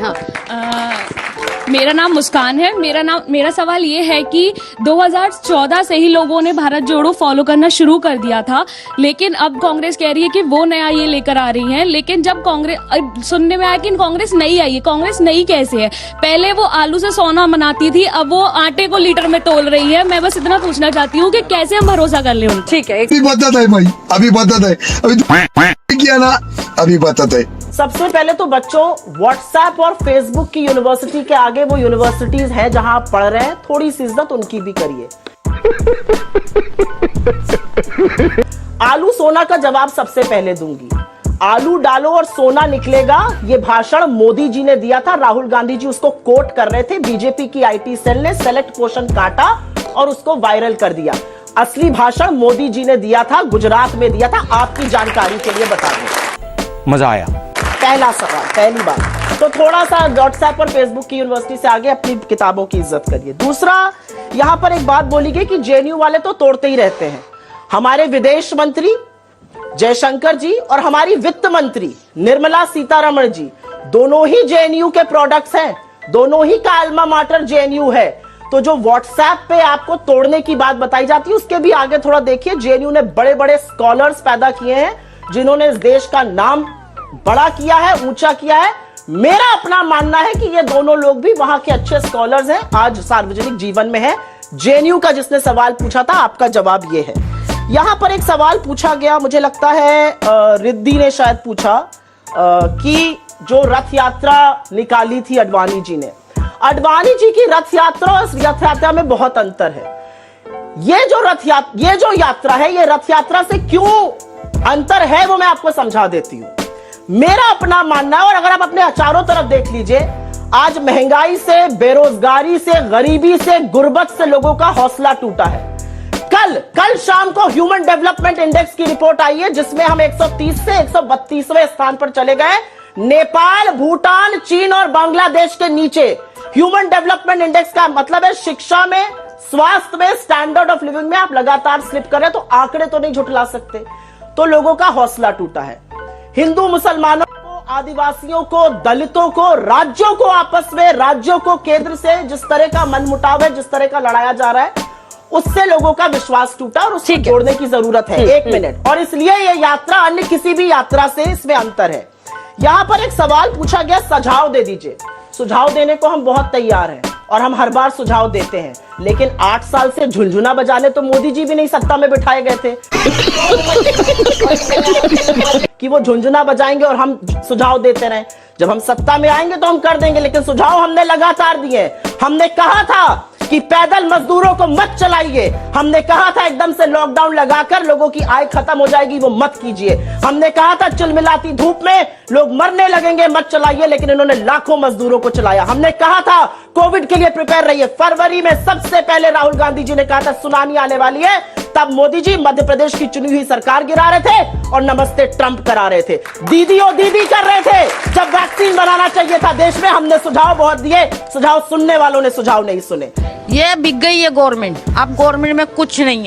हाँ। मेरा नाम मुस्कान है। मेरा सवाल ये है कि 2014 से ही लोगों ने भारत जोड़ो फॉलो करना शुरू कर दिया था, लेकिन अब कांग्रेस कह रही है कि वो नया ये लेकर आ रही है। लेकिन जब कांग्रेस सुनने में आया कि कांग्रेस नई आई है, कांग्रेस नई कैसे है? पहले वो आलू से सोना बनाती थी, अब वो आटे को लीटर में तोल रही है। मैं बस इतना पूछना चाहती हूँ कि कैसे हम भरोसा कर ले उनको। ठीक है, अभी बताता है भाई, अभी बताता है, अभी किया ना, अभी बताता है। सबसे पहले तो बच्चों, व्हाट्सएप और फेसबुक की यूनिवर्सिटी के आगे वो यूनिवर्सिटीज हैं जहां आप पढ़ रहे हैं, थोड़ी सी इज्जत उनकी भी करिए। आलू सोना का जवाब सबसे पहले दूंगी। आलू डालो और सोना निकलेगा, ये भाषण मोदी जी ने दिया था। राहुल गांधी जी उसको कोट कर रहे थे। बीजेपी की आईटी सेल ने सेलेक्ट पोर्शन काटा और उसको वायरल कर दिया। असली भाषण मोदी जी ने दिया था, गुजरात में दिया था। आपकी जानकारी के लिए बता दें, मजा आया। पहला सवाल, पहली बात तो थोड़ा सा व्हाट्सएप और फेसबुक की यूनिवर्सिटी से आगे अपनी किताबों की इज्जत करिए। दूसरा, यहां पर एक बात बोली गई कि जेएनयू वाले तो तोड़ते ही रहते हैं। हमारे विदेश मंत्री जयशंकर जी और हमारी वित्त मंत्री निर्मला सीतारमण जी दोनों ही जेएनयू के प्रोडक्ट्स हैं, दोनों ही का अल्मा माटर जेएनयू है। तो जो व्हाट्सएप पे आपको तोड़ने की बात बताई जाती है, उसके भी आगे थोड़ा देखिए। जेएनयू ने बड़े बड़े स्कॉलर्स पैदा किए हैं जिन्होंने इस देश का नाम बड़ा किया है, ऊंचा किया है। मेरा अपना मानना है कि ये दोनों लोग भी वहां के अच्छे स्कॉलर्स हैं, आज सार्वजनिक जीवन में है। जेएनयू का जिसने सवाल पूछा था, आपका जवाब ये है। यहां पर एक सवाल पूछा गया, मुझे लगता है रिद्धि ने शायद पूछा कि जो रथ यात्रा निकाली थी अडवाणी जी ने, अडवाणी जी की रथ यात्रा और इस रथ यात्रा में बहुत अंतर है। ये जो यात्रा है, ये रथ यात्रा से क्यों अंतर है वो मैं आपको समझा देती हूं। मेरा अपना मानना है, और अगर आप अपने चारों तरफ देख लीजिए, आज महंगाई से, बेरोजगारी से, गरीबी से, गुर्बत से लोगों का हौसला टूटा है। कल शाम को ह्यूमन डेवलपमेंट इंडेक्स की रिपोर्ट आई है जिसमें हम 130 से 132वें स्थान पर चले गए। नेपाल, भूटान, चीन और बांग्लादेश के नीचे। ह्यूमन डेवलपमेंट इंडेक्स का मतलब है शिक्षा में, स्वास्थ्य में, स्टैंडर्ड ऑफ लिविंग में आप लगातार स्लिप कर रहे हैं। तो आंकड़े तो नहीं झुठला सकते। तो लोगों का हौसला टूटा है। हिंदू मुसलमानों को, आदिवासियों को, दलितों को, राज्यों को आपस में, राज्यों को केंद्र से जिस तरह का मनमुटाव है, जिस तरह का लड़ाया जा रहा है, उससे लोगों का विश्वास टूटा और उसको जोड़ने की जरूरत है। एक मिनट। और इसलिए यह यात्रा अन्य किसी भी यात्रा से, इसमें अंतर है। यहां पर एक सवाल पूछा गया, सुझाव दे दीजिए। सुझाव देने को हम बहुत तैयार हैं और हम हर बार सुझाव देते हैं, लेकिन 8 साल से झुनझुना बजाने तो मोदी जी भी नहीं सत्ता में बिठाए गए थे कि वो झुनझुना बजाएंगे और हम सुझाव देते रहे। जब हम सत्ता में आएंगे तो हम कर देंगे, लेकिन सुझाव हमने लगातार दिए। हमने कहा था कि पैदल मजदूरों को मत चलाइए। हमने कहा था एकदम से लॉकडाउन लगाकर लोगों की आय खत्म हो जाएगी, वो मत कीजिए। हमने कहा था चिलमिलाती धूप में लोग मरने लगेंगे, मत चलाइए, लेकिन इन्होंने लाखों मजदूरों को चलाया। हमने कहा था कोविड के लिए प्रिपेयर रहिए। फरवरी में सबसे पहले राहुल गांधी जी ने कहा था सुनामी आने वाली है, तब मोदी जी मध्य प्रदेश की चुनी हुई सरकार गिरा रहे थे और नमस्ते ट्रंप करा रहे थे, दीदी ओ दीदी कर रहे थे। जब वैक्सीन बनाना चाहिए था देश में, हमने सुझाव बहुत दिए, सुझाव सुनने वालों ने सुझाव नहीं सुने। ये बिक गई है गवर्नमेंट। अब गवर्नमेंट में कुछ नहीं है।